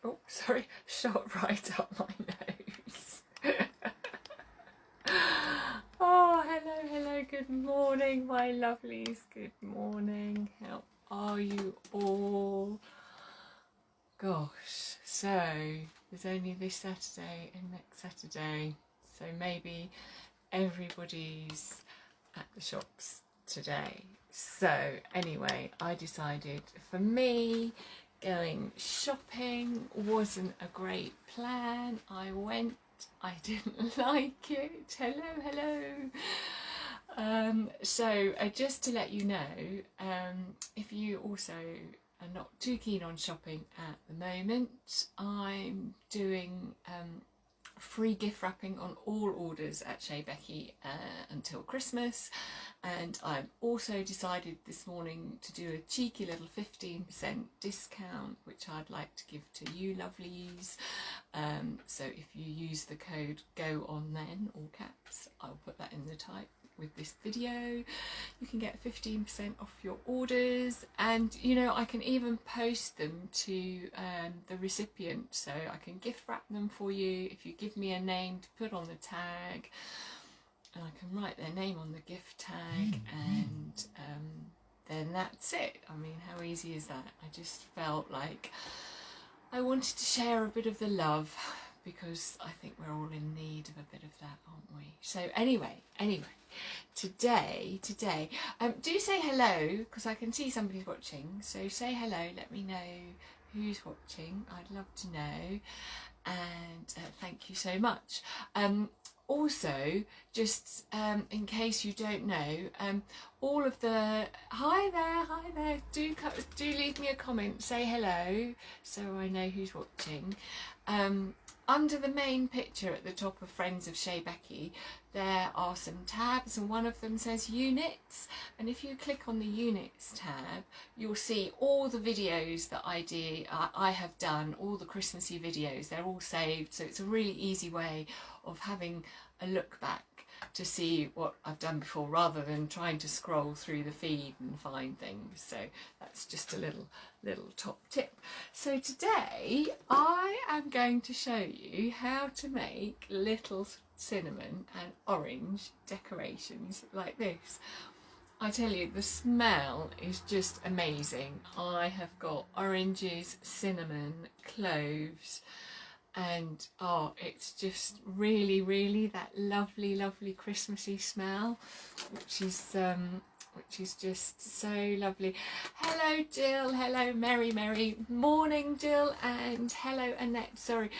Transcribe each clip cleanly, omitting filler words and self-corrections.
Oh, sorry, shot right up my nose. Oh, hello, good morning, my lovelies. Good morning. How are you all? Gosh, so there's only this Saturday and next Saturday, so maybe everybody's at the shops today. So anyway, I decided for me, going shopping wasn't a great plan. I went, I didn't like it. Hello. So just to let you know, if you also are not too keen on shopping at the moment, I'm doing free gift wrapping on all orders at Shea Becky until Christmas, and I've also decided this morning to do a cheeky little 15% discount which I'd like to give to you lovelies. So if you use the code GO ON THEN, all caps, I'll put that in the type with this video, you can get 15% off your orders, and you know, I can even post them to the recipient, so I can gift wrap them for you if you give me a name to put on the tag, and I can write their name on the gift tag, and then that's it. I mean, how easy is that? I just felt like I wanted to share a bit of the love, because I think we're all in need of a bit of that, aren't we? So anyway, today, do say hello, because I can see somebody's watching, so say hello, let me know who's watching, I'd love to know, and thank you so much. Also, just in case you don't know, all of the hi there, do leave me a comment, say hello, so I know who's watching. Under the main picture at the top of Friends of Shea Becky, there are some tabs, and one of them says units, and if you click on the units tab, you'll see all the videos that I have done, all the Christmassy videos. They're all saved, so it's a really easy way of having a look back to see what I've done before, rather than trying to scroll through the feed and find things. So that's just a little top tip. So today I am going to show you how to make little cinnamon and orange decorations like this. I tell you, the smell is just amazing. I have got oranges, cinnamon, cloves, and oh, it's just really that lovely Christmassy smell, which is just so lovely. Hello Jill, hello Mary, morning Jill, and hello Annette. Sorry,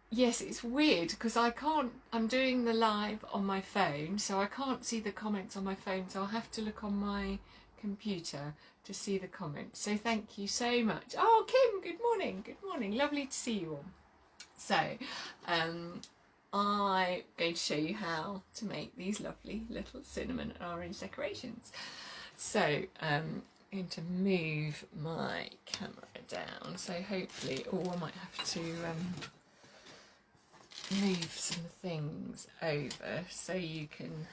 yes, it's weird because I'm doing the live on my phone, so I can't see the comments on my phone, so I'll have to look on my computer to see the comments. So thank you so much. Oh, Kim, good morning, lovely to see you all. So I'm going to show you how to make these lovely little cinnamon and orange decorations. So I'm going to move my camera down, so hopefully, I might have to move some things over so you can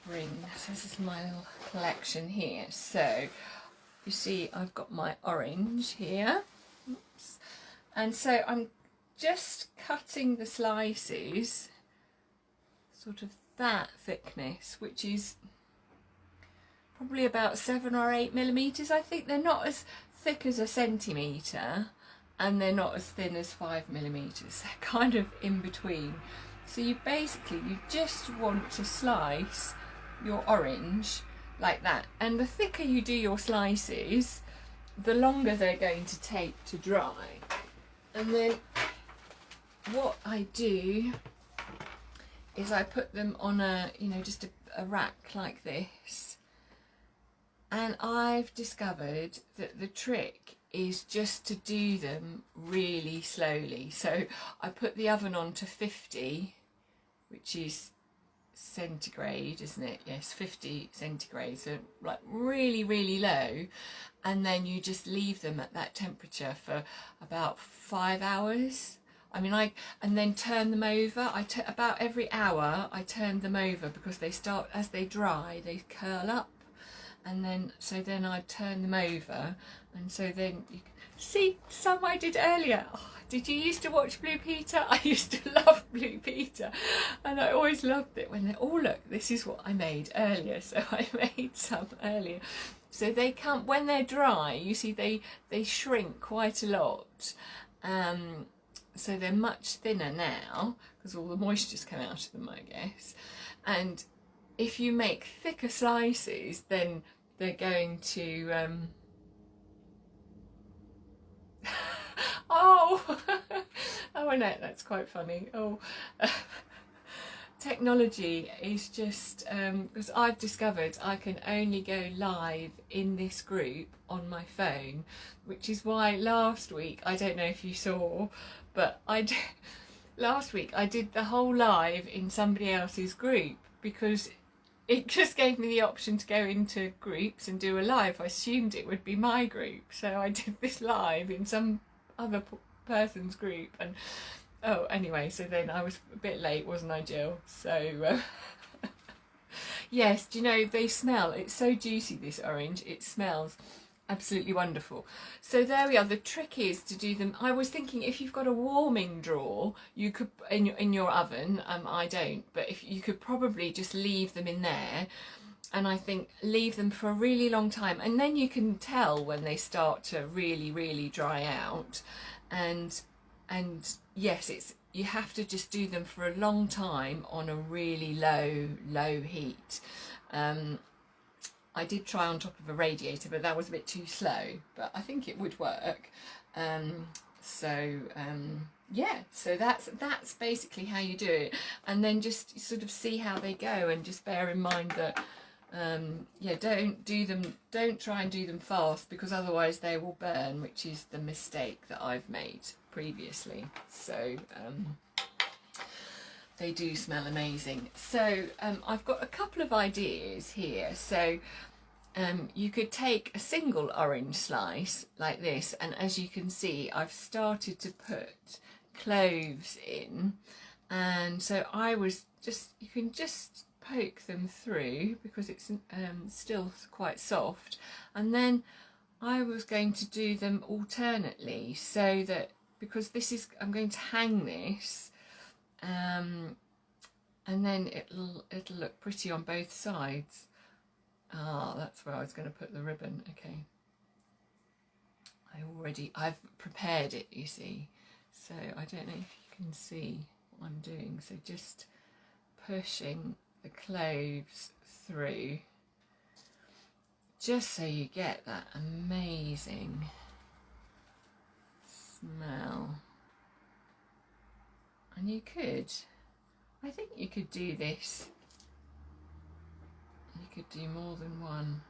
bring, so this is my little collection here. So you see I've got my orange here. Oops. And so I'm just cutting the slices sort of that thickness, which is probably about 7 or 8 millimeters. I think they're not as thick as a centimetre, and they're not as thin as 5 millimeters. They're kind of in between. So you just want to slice your orange like that, and the thicker you do your slices, the longer they're going to take to dry. And then what I do is I put them on just a rack like this, and I've discovered that the trick is just to do them really slowly. So I put the oven on to 50, which is centigrade, isn't it? Yes, 50 centigrade, so like really low, and then you just leave them at that temperature for about 5 hours. I mean, and then turn them over. About every hour I turn them over, because they start, as they dry, they curl up, and then I'd turn them over, and so then you can see some I did earlier. Oh, did you used to watch Blue Peter? I used to love Blue Peter, and I always loved it when they, oh look, this is what I made earlier. So I made some earlier. So they come, when they're dry, you see they shrink quite a lot. So they're much thinner now because all the moisture's come out of them, I guess. And if you make thicker slices, then they're going to oh oh Annette, that's quite funny. Oh technology is just because I've discovered I can only go live in this group on my phone, which is why last week, I don't know if you saw, but last week I did the whole live in somebody else's group because it just gave me the option to go into groups and do a live. I assumed it would be my group, so I did this live in some other person's group. And oh, anyway, so then I was a bit late, wasn't I, Jill? So yes, do you know, they smell, it's so juicy, this orange, it smells absolutely wonderful. So there we are. The trick is to do them, I was thinking if you've got a warming drawer, you could in your oven, I don't, but if you could probably just leave them in there, and I think leave them for a really long time, and then you can tell when they start to really dry out. And yes, it's, you have to just do them for a long time on a really low heat. I did try on top of a radiator, but that was a bit too slow, but I think it would work. Yeah, so that's basically how you do it, and then just sort of see how they go, and just bear in mind that yeah, don't try and do them fast, because otherwise they will burn, which is the mistake that I've made previously. So they do smell amazing. So I've got a couple of ideas here. So you could take a single orange slice like this, and as you can see, I've started to put cloves in, and so I was just, you can just poke them through because it's still quite soft, and then I was going to do them alternately, so that, because this is, I'm going to hang this, and then it'll look pretty on both sides. Ah, that's where I was going to put the ribbon. Okay, I've prepared it, you see, so I don't know if you can see what I'm doing. So just pushing the cloves through, just so you get that amazing smell. And you could, I think you could do this, you could do more than one.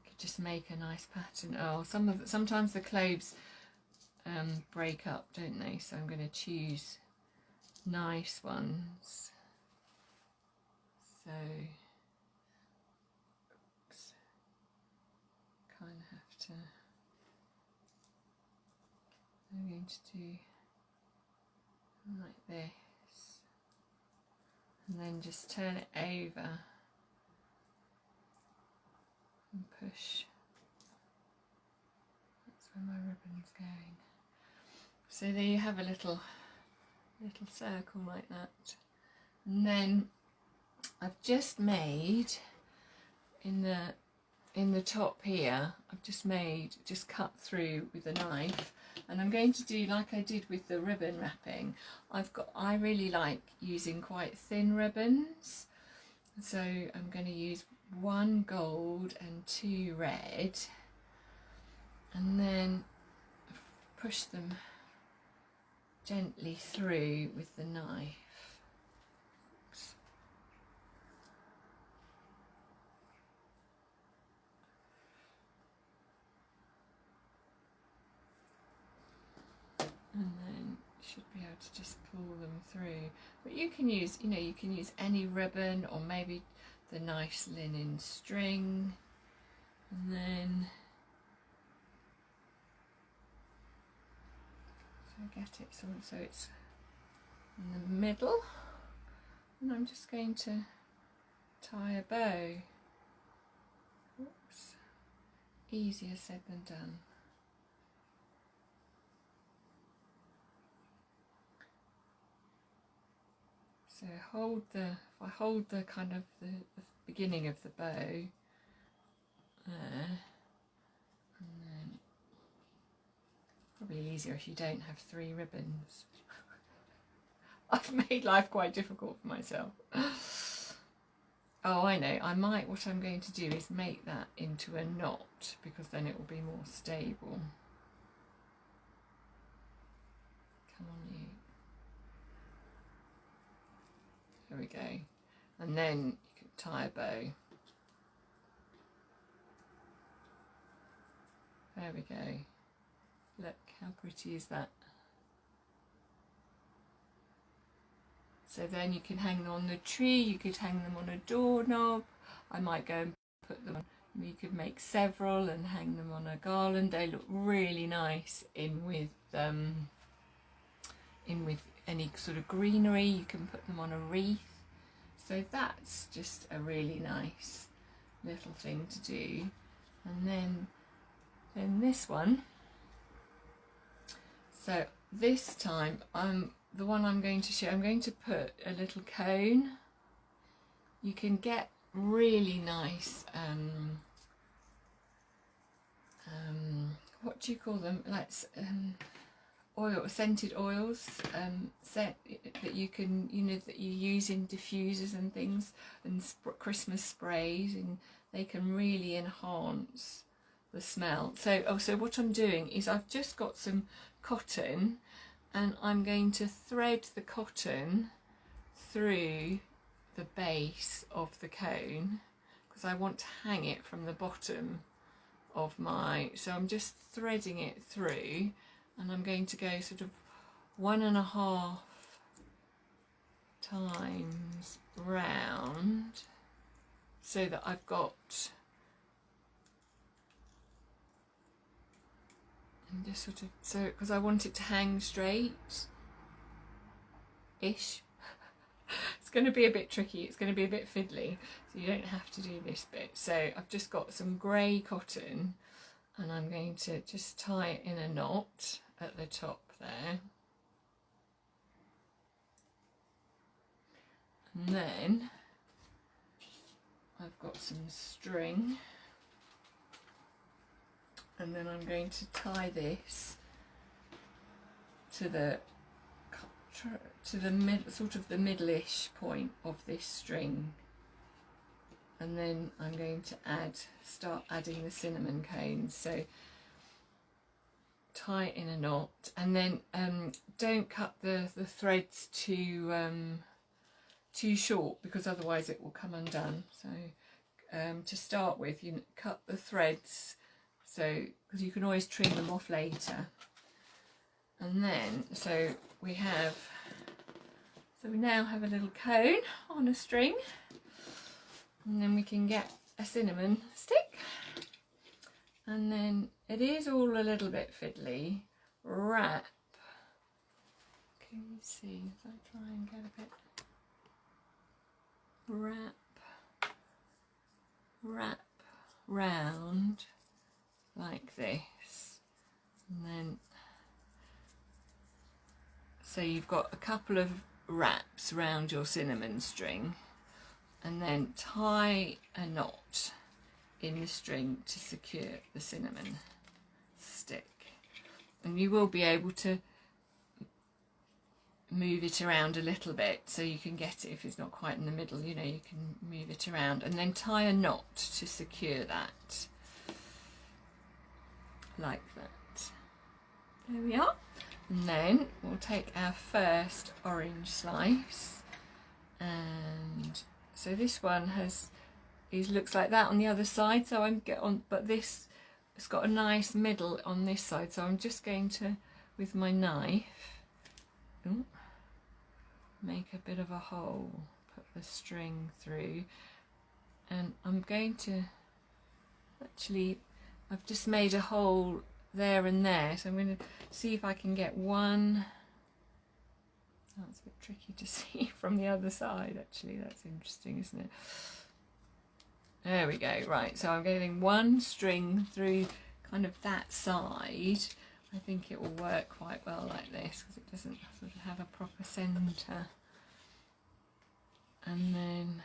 You could just make a nice pattern. Oh, sometimes the cloves break up, don't they? So I'm going to choose nice ones. So oops, kind of have to, I'm going to do like this, and then just turn it over and push. That's where my ribbon's going. So there you have a little circle like that. And then I've just made in the top here, I've just cut through with a knife, and I'm going to do like I did with the ribbon wrapping. I really like using quite thin ribbons, so I'm going to use 1 gold and 2 red, and then push them gently through with the knife. Oops. And then you should be able to just pull them through. But you can use, you know, you can use any ribbon, or maybe the nice linen string, and then so get it so it's in the middle, and I'm just going to tie a bow. Oops. easier said than done. So if I hold the kind of the beginning of the bow there, and then probably easier if you don't have 3 ribbons. I've made life quite difficult for myself. Oh, I know, what I'm going to do is make that into a knot, because then it will be more stable. Come on, you. There we go. And then you can tie a bow. There we go. Look, how pretty is that? So then you can hang them on the tree, you could hang them on a doorknob. I might go and put them on, you could make several and hang them on a garland. They look really nice in with any sort of greenery. You can put them on a wreath. So that's just a really nice little thing to do. And then this one. So this time the one I'm going to show, I'm going to put a little cone. You can get really nice, what do you call them? Like scented oils, that you can, that you use in diffusers and things, and Christmas sprays, and they can really enhance the smell. So what I'm doing is I've just got some cotton, and I'm going to thread the cotton through the base of the cone, because I want to hang it from the bottom of so I'm just threading it through, and I'm going to go sort of 1.5 times round, so that I've got, and just sort of, so because I want it to hang straight-ish. It's going to be a bit tricky, it's going to be a bit fiddly, so you don't have to do this bit. So I've just got some grey cotton, and I'm going to just tie it in a knot at the top there. And then I've got some string, and then I'm going to tie this to the mid, sort of the middle-ish point of this string, and then I'm going to start adding the cinnamon cones. So tie it in a knot, and then don't cut the threads too short, because otherwise it will come undone. So to start with, you cut the threads, so because you can always trim them off later. And then so we now have a little cone on a string, and then we can get a cinnamon stick, and then it is all a little bit fiddly. Wrap, can you see as I try and get a bit, wrap round like this, and then so you've got a couple of wraps round your cinnamon string, and then tie a knot in the string to secure the cinnamon stick. And you will be able to move it around a little bit, so you can get it if it's not quite in the middle, you can move it around, and then tie a knot to secure that, like that. There we are. And then we'll take our first orange slice, and so this one looks like that on the other side, so but this, it's got a nice middle on this side, so I'm just going to, with my knife, make a bit of a hole, put the string through, and I'm going to I've just made a hole there and there, so I'm going to see if I can get one. That's a bit tricky to see from the other side, actually. That's interesting, isn't it? There we go. Right, so I'm getting one string through kind of that side. I think it will work quite well like this because it doesn't sort of have a proper centre. And then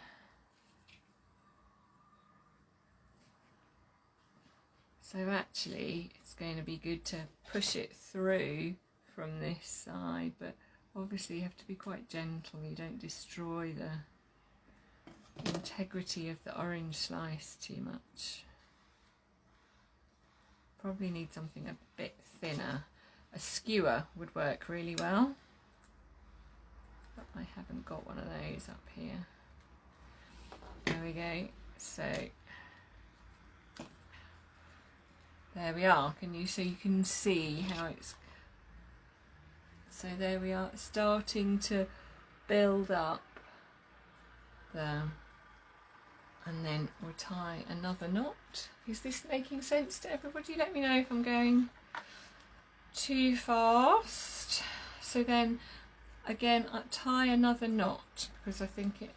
so actually it's going to be good to push it through from this side, but obviously you have to be quite gentle. You don't destroy the integrity of the orange slice too much. Probably need something a bit thinner. A skewer would work really well, but I haven't got one of those up here. There we go. So there we are. So you can see how it's, so there we are, starting to build up there. And then we'll tie another knot. Is this making sense to everybody? Let me know if I'm going too fast. So then again, I tie another knot because I think it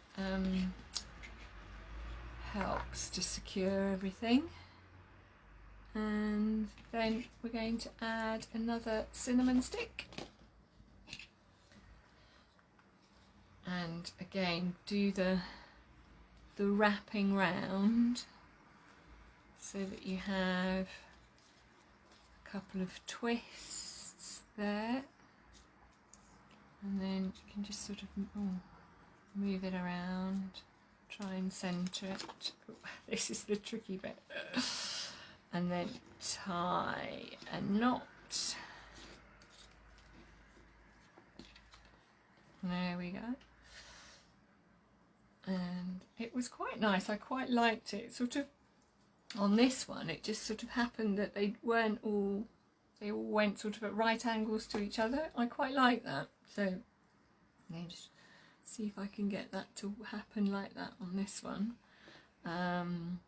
helps to secure everything. And then we're going to add another cinnamon stick. And again, do the wrapping round so that you have a couple of twists there, and then you can just sort of move it around, try and centre it. This is the tricky bit. And then tie a knot. There we go. And it was quite nice. I quite liked it. Sort of on this one, it just sort of happened that they all went sort of at right angles to each other. I quite like that. So let me just see if I can get that to happen like that on this one. And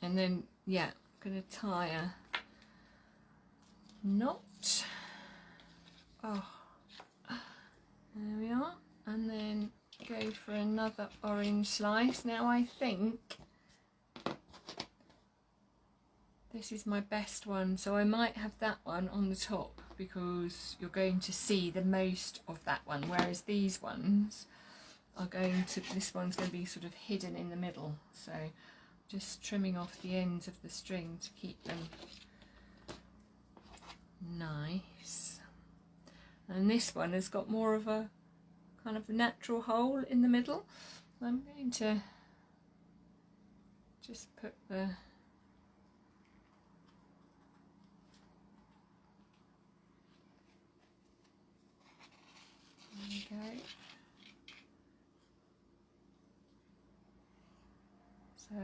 then yeah, I'm going to tie a knot. Oh, there we are. And then go for another orange slice. Now I think this is my best one, so I might have that one on the top because you're going to see the most of that one, whereas these ones are going to, this one's going to be sort of hidden in the middle. So just trimming off the ends of the string to keep them nice. And this one has got more of a kind of natural hole in the middle. I'm going to just put the, there we go. So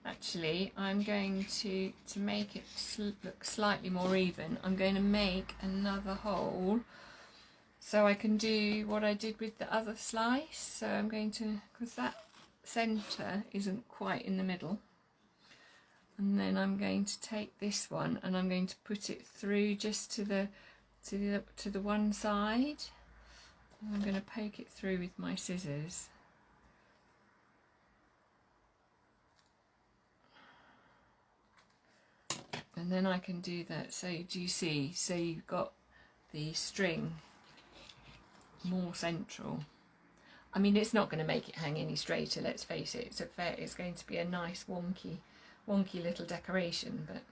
actually I'm going to make it look slightly more even, I'm going to make another hole so I can do what I did with the other slice. So I'm going to, because that centre isn't quite in the middle, and then I'm going to take this one and I'm going to put it through just to the one side. I'm going to poke it through with my scissors. And then I can do that. So do you see? So you've got the string more central. I mean, it's not going to make it hang any straighter, let's face it. It's going to be a nice wonky little decoration, but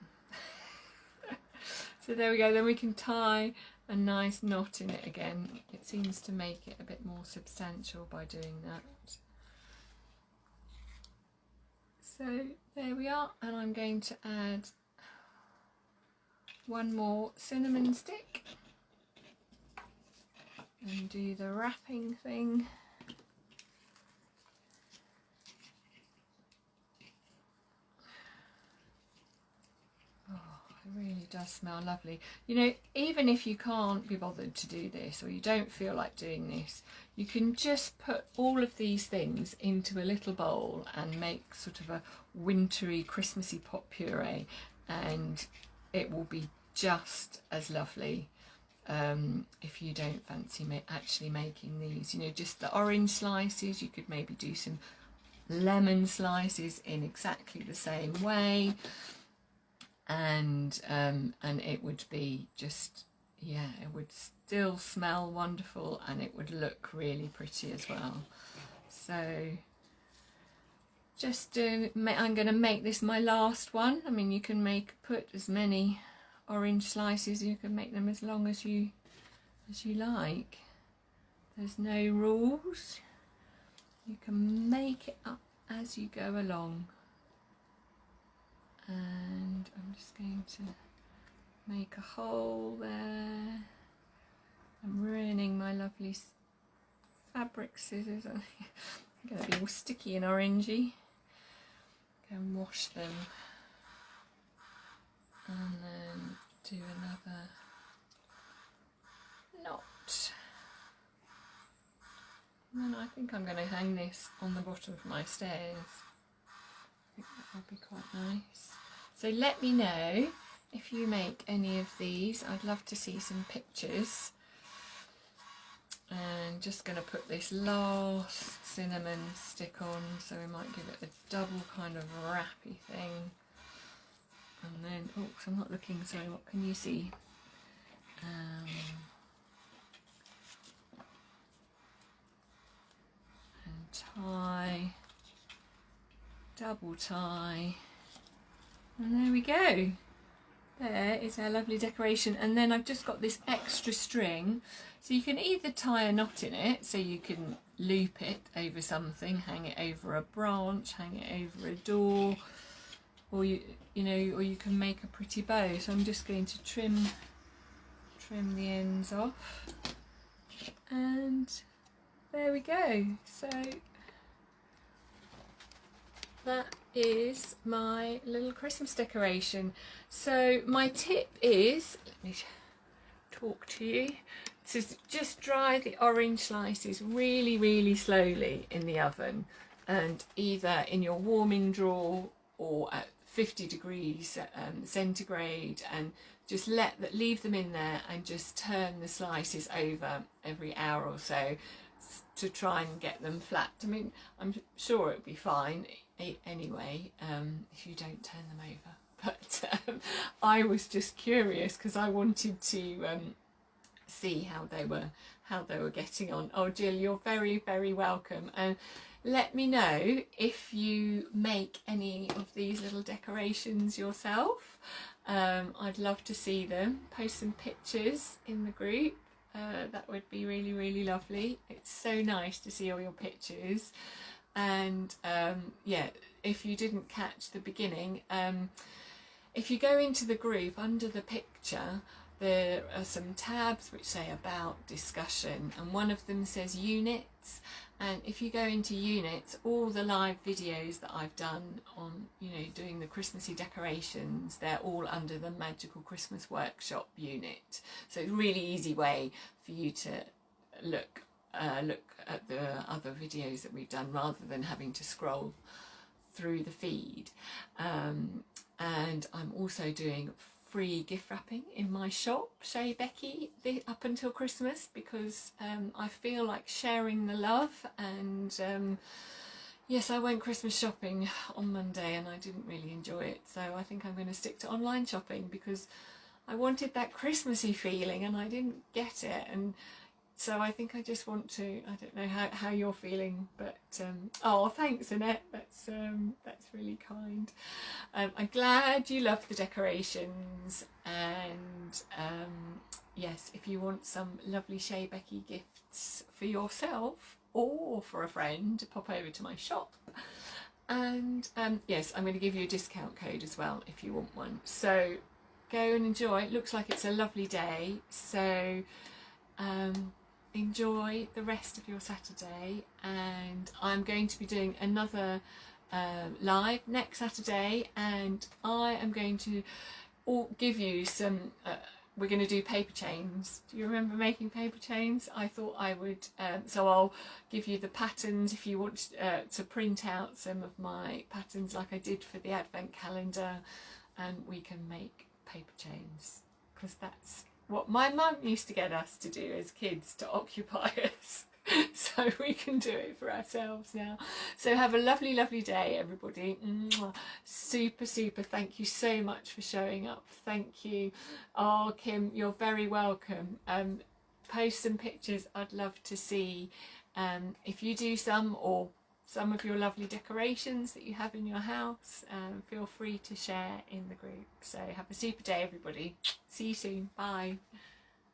so there we go. Then we can tie a nice knot in it again. It seems to make it a bit more substantial by doing that. So there we are, and I'm going to add one more cinnamon stick and do the wrapping thing. Oh, it really does smell lovely. You know, even if you can't be bothered to do this, or you don't feel like doing this, you can just put all of these things into a little bowl and make sort of a wintry, Christmassy pot puree, and it will be just as lovely. if you don't fancy actually making these, you know, just the orange slices, you could maybe do some lemon slices in exactly the same way, and it would be just, yeah, it would still smell wonderful and it would look really pretty as well. So just I'm going to make this my last one. I mean, you can put as many orange slices, you can make them as long as you like. There's no rules. You can make it up as you go along. And I'm just going to make a hole there. I'm ruining my lovely fabric scissors. I'm going to be all sticky and orangey. Go and wash them. And then do another knot. And then I think I'm going to hang this on the bottom of my stairs. I think that will be quite nice. So let me know if you make any of these. I'd love to see some pictures. And just going to put this last cinnamon stick on, so we might give it a double kind of wrappy thing. And then, oh, I'm not looking, sorry, what can you see? And tie, double tie, and there we go. There is our lovely decoration. And then I've just got this extra string, so you can either tie a knot in it, so you can loop it over something, hang it over a branch, hang it over a door, or you know, or you can make a pretty bow. So I'm just going to trim the ends off, and there we go. So that is my little Christmas decoration. So my tip is, let me talk to you, to just dry the orange slices really, really slowly in the oven, and either in your warming drawer or at 50 degrees centigrade, and just leave them in there and just turn the slices over every hour or so to try and get them flat. I mean, I'm sure it'll be fine anyway if you don't turn them over, but I was just curious because I wanted to see how they were getting on. Oh, Jill, you're very, very welcome, and let me know if you make any of these little decorations yourself. I'd love to see them. Post some pictures in the group. That would be really, really lovely. It's so nice to see all your pictures. And yeah, if you didn't catch the beginning, if you go into the group, under the picture there are some tabs which say about discussion, and one of them says units. And if you go into units, all the live videos that I've done on, you know, doing the Christmassy decorations, they're all under the Magical Christmas Workshop unit. So it's a really easy way for you to look at the other videos that we've done, rather than having to scroll through the feed. And I'm also doing free gift wrapping in my shop, Shea Becky, up until Christmas, because I feel like sharing the love. And yes, I went Christmas shopping on Monday and I didn't really enjoy it, so I think I'm going to stick to online shopping, because I wanted that Christmassy feeling and I didn't get it. And so I think I just want to, I don't know how you're feeling, but oh, thanks Annette, that's really kind. I'm glad you love the decorations, and yes, if you want some lovely Shea Becky gifts for yourself or for a friend, pop over to my shop. And yes, I'm going to give you a discount code as well if you want one. So go and enjoy. It looks like it's a lovely day, so enjoy the rest of your Saturday. And I'm going to be doing another live next Saturday, and I am going to give you some we're going to do paper chains. Do you remember making paper chains? I thought I would, so I'll give you the patterns if you want to print out some of my patterns like I did for the advent calendar, and we can make paper chains, because that's what my mum used to get us to do as kids to occupy us. So we can do it for ourselves now. So have a lovely, lovely day, everybody. Super, super. Thank you so much for showing up. Thank you. Oh, Kim, you're very welcome. Post some pictures. I'd love to see if you do some, or some of your lovely decorations that you have in your house. Feel free to share in the group. So have a super day, everybody. See you soon. Bye.